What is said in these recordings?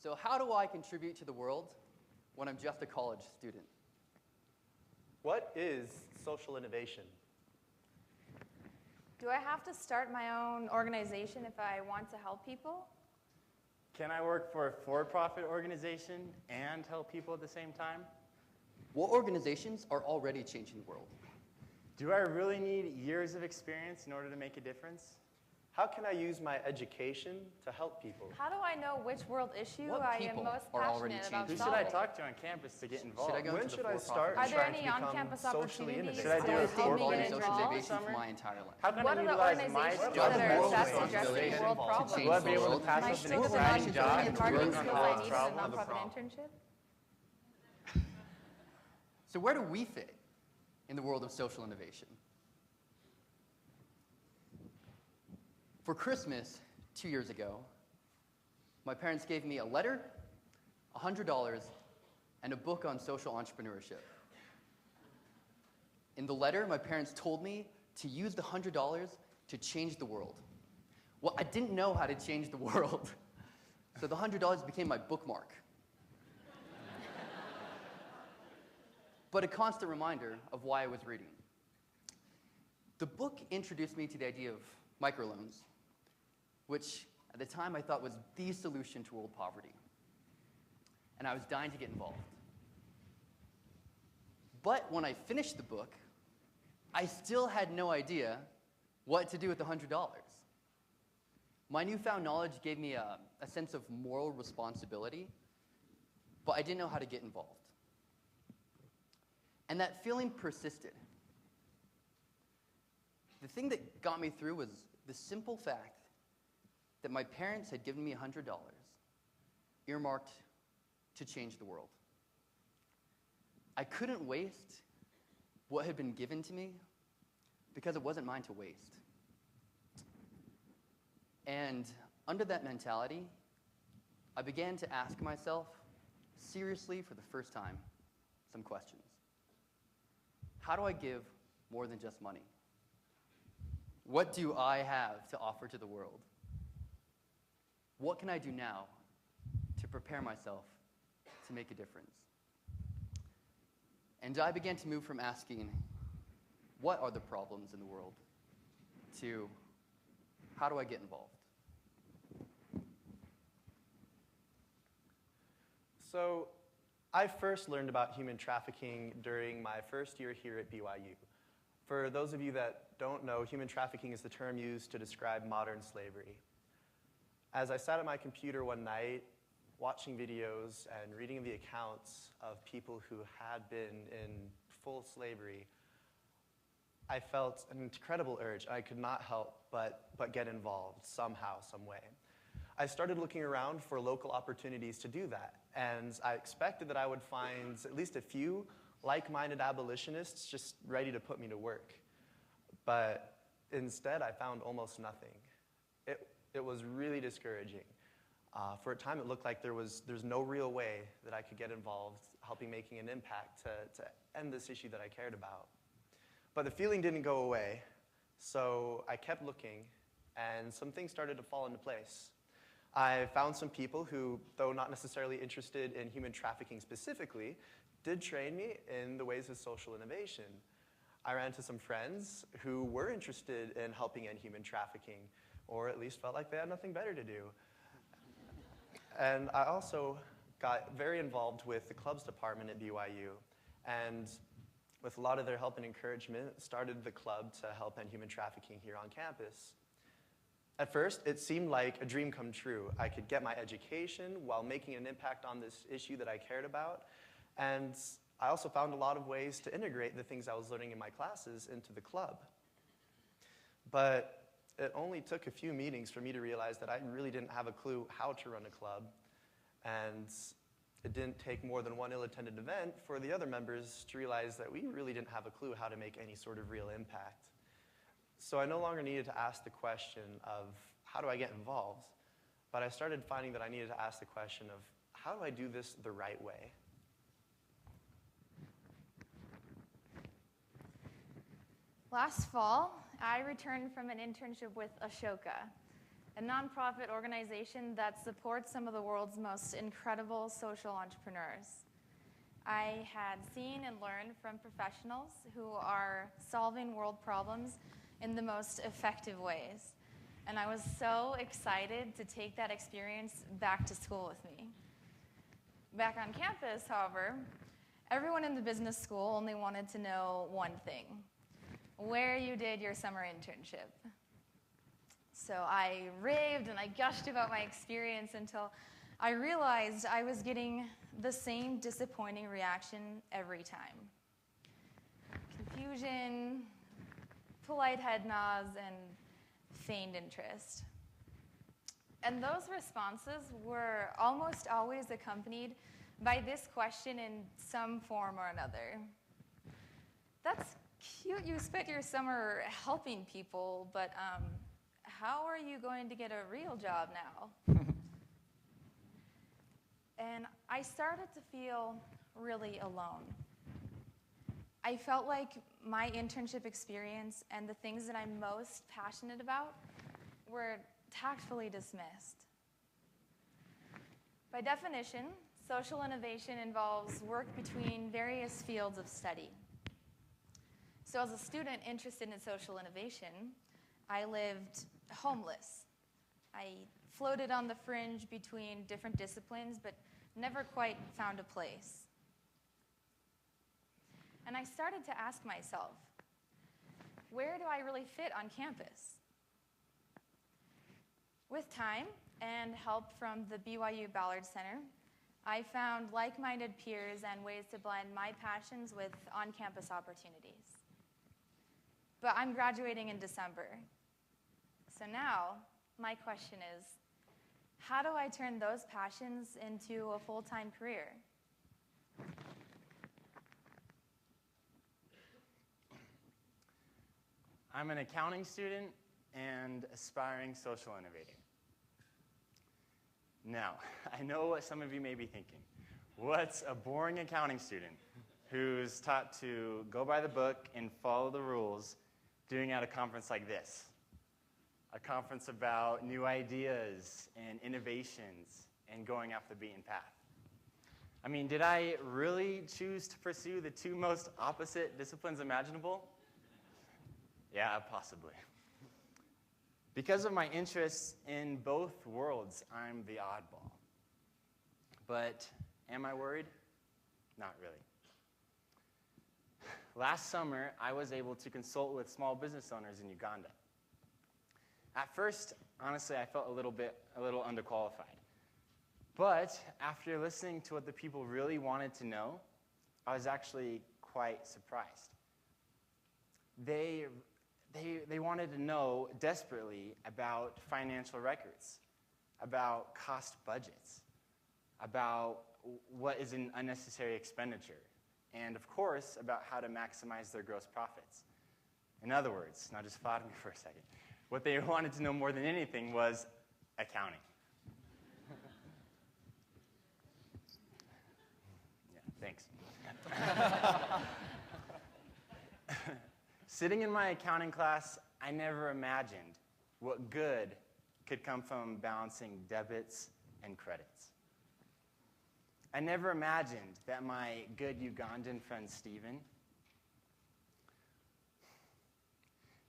So how do I contribute to the world when I'm just a college student? What is social innovation? Do I have to start my own organization if I want to help people? Can I work for a for-profit organization and help people at the same time? What organizations are already changing the world? Do I really need years of experience in order to make a difference? How can I use my education to help people? How do I know which world issue What I am people most are already passionate about changing? Who should I solving? talk to on campus to get involved? Should I go When into should the I for-profit start Are there trying to any become on-campus socially opportunities innovative? Should I do to a help I've me been for-profit get in social involved? innovation summer? for my entire life. How can What I are the utilize my organizations skills that and are world assessed skills addressing to world change problems? Will I be able to Am pass Am I up still an the exciting job non-custodian and marketing work on skills the I world's need in a problem? nonprofit internship? So where do we fit in the world of social innovation? For Christmas 2 years ago, my parents gave me a letter, $100, and a book on social entrepreneurship. In the letter, my parents told me to use the $100 to change the world. Well, I didn't know how to change the world, so the $100 became my bookmark. But a constant reminder of why I was reading. The book introduced me to the idea of microloans, which at the time I thought was the solution to world poverty. And I was dying to get involved. But when I finished the book, I still had no idea what to do with the $100. My newfound knowledge gave me a sense of moral responsibility, but I didn't know how to get involved. And that feeling persisted. The thing that got me through was the simple fact that my parents had given me $100, earmarked to change the world. I couldn't waste what had been given to me because it wasn't mine to waste. And under that mentality, I began to ask myself, seriously for the first time, some questions. How do I give more than just money? What do I have to offer to the world? What can I do now to prepare myself to make a difference? And I began to move from asking, what are the problems in the world, to how do I get involved? So I first learned about human trafficking during my first year here at BYU. For those of you that don't know, human trafficking is the term used to describe modern slavery. As I sat at my computer one night, watching videos and reading the accounts of people who had been in full slavery, I felt an incredible urge. I could not help but get involved somehow, some way. I started looking around for local opportunities to do that, and I expected that I would find at least a few like-minded abolitionists just ready to put me to work. But instead, I found almost nothing. It was really discouraging. For a time, it looked like there's no real way that I could get involved, making an impact to end this issue that I cared about. But the feeling didn't go away, so I kept looking, and some things started to fall into place. I found some people who, though not necessarily interested in human trafficking specifically, did train me in the ways of social innovation. I ran into some friends who were interested in helping end human trafficking, or at least felt like they had nothing better to do. And I also got very involved with the clubs department at BYU, and with a lot of their help and encouragement, started the club to help end human trafficking here on campus. At first, it seemed like a dream come true. I could get my education while making an impact on this issue that I cared about, and I also found a lot of ways to integrate the things I was learning in my classes into the club. But it only took a few meetings for me to realize that I really didn't have a clue how to run a club, and it didn't take more than one ill-attended event for the other members to realize that we really didn't have a clue how to make any sort of real impact. So I no longer needed to ask the question of, how do I get involved? But I started finding that I needed to ask the question of, how do I do this the right way? Last fall, I returned from an internship with Ashoka. a nonprofit organization that supports some of the world's most incredible social entrepreneurs. I had seen and learned from professionals who are solving world problems in the most effective ways. And I was so excited to take that experience back to school with me. Back on campus, however, everyone in the business school only wanted to know one thing: where you did your summer internship. So I raved and I gushed about my experience until I realized I was getting the same disappointing reaction every time. Confusion, polite head nods, and feigned interest. And those responses were almost always accompanied by this question in some form or another. That's cute, you spent your summer helping people, but how are you going to get a real job now? And I started to feel really alone. I felt like my internship experience and the things that I'm most passionate about were tactfully dismissed. By definition, social innovation involves work between various fields of study. So as a student interested in social innovation, I lived homeless. I floated on the fringe between different disciplines, but never quite found a place. And I started to ask myself, where do I really fit on campus? With time and help from the BYU Ballard Center, I found like-minded peers and ways to blend my passions with on-campus opportunities. But I'm graduating in December. So now, my question is, how do I turn those passions into a full-time career? I'm an accounting student and aspiring social innovator. Now, I know what some of you may be thinking. What's a boring accounting student who's taught to go by the book and follow the rules doing at a conference like this? A conference about new ideas and innovations and going off the beaten path. I mean, did I really choose to pursue the two most opposite disciplines imaginable? Yeah, possibly. Because of my interests in both worlds, I'm the oddball. But am I worried? Not really. Last summer, I was able to consult with small business owners in Uganda. At first, honestly, I felt a little underqualified. But after listening to what the people really wanted to know, I was actually quite surprised. They wanted to know desperately about financial records, about cost budgets, about what is an unnecessary expenditure, and of course, about how to maximize their gross profits. In other words, now just follow me for a second, what they wanted to know more than anything was accounting. Yeah, thanks. Sitting in my accounting class, I never imagined what good could come from balancing debits and credits. I never imagined that my good Ugandan friend Stephen,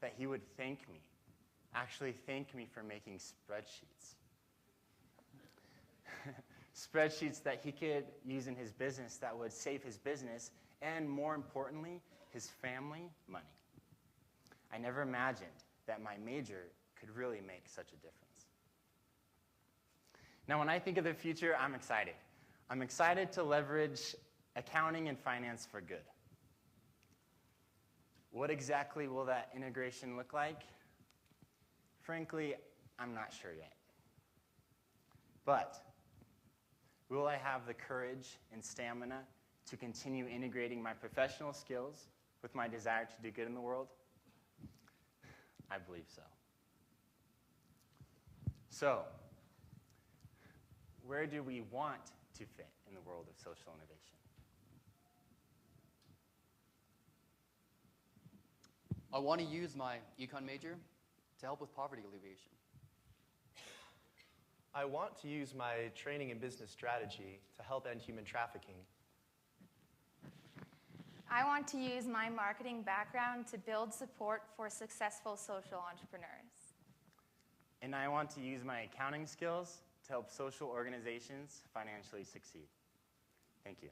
that he would actually thank me for making spreadsheets. Spreadsheets that he could use in his business that would save his business and, more importantly, his family money. I never imagined that my major could really make such a difference. Now, when I think of the future, I'm excited. I'm excited to leverage accounting and finance for good. What exactly will that integration look like? Frankly, I'm not sure yet. But will I have the courage and stamina to continue integrating my professional skills with my desire to do good in the world? I believe so. So, where do we want to fit in the world of social innovation? I want to use my econ major to help with poverty alleviation. I want to use my training in business strategy to help end human trafficking. I want to use my marketing background to build support for successful social entrepreneurs. And I want to use my accounting skills to help social organizations financially succeed. Thank you.